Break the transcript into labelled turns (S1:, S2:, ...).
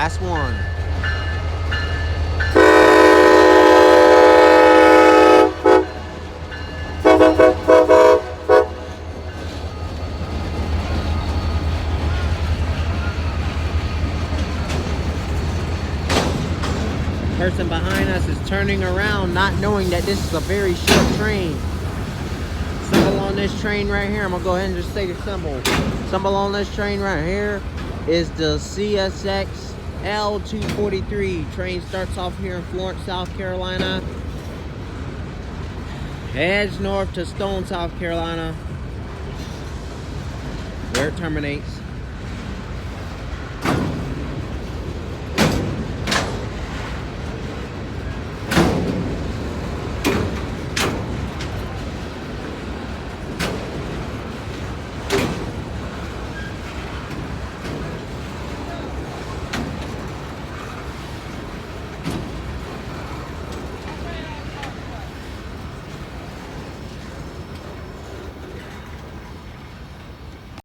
S1: Last one. Person behind us is turning around, not knowing that this is a very short train. Symbol on this train right here, I'm gonna go ahead and just say the symbol. Symbol on this train right here is the CSX L243. Train starts off here in Florence, South Carolina, heads north to Stone, South Carolina, where it terminates.